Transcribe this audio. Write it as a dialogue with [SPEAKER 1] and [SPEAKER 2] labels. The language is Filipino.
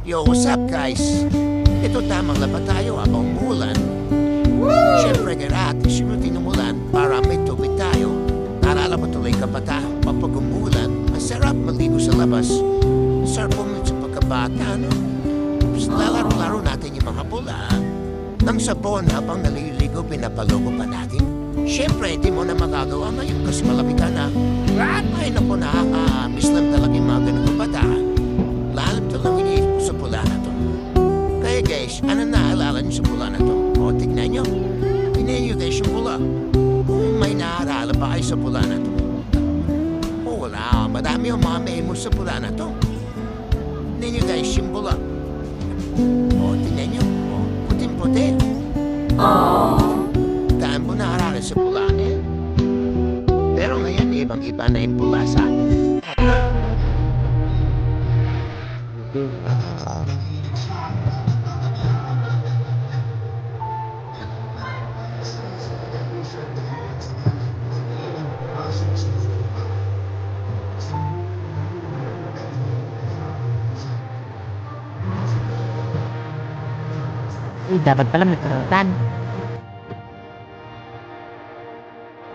[SPEAKER 1] Yo, what's up guys? Ito tamang lapat tayo habang umulan. Siyempre gratis sinutin ng ulan para may tubig tayo. Naalala mo tuloy kapata, kapag umulan, ang sarap maligo sa labas. Ang sarap pumunta sa pagkabata, no? Tapos lalaro-laro natin yung mga pula. Nang sabon habang naliligo, pinapalogo pa natin. Siyempre, di mo na magagawa ngayon kasi malapit ka na. Ay naku, nakaka-miss lang talaga yung mga ganun kabata. Lalo talagang iniisip ko sa pula na to. Kaya guys, ano naaalala niyo sa pula na to? O, tignan nyo. Tignan nyo guys yung pula. May naaalala ba kayo sa pula na to? O, wala. Madami yung mga memos sa pula na to. Tignan nyo guys yung pula. O, tignan nyo. O, puting-puti. Daan po naaalala sa pula na yan. Pero ngayon, ibang-iba na yung pula sa akin.
[SPEAKER 2] Dapat pala may karatan.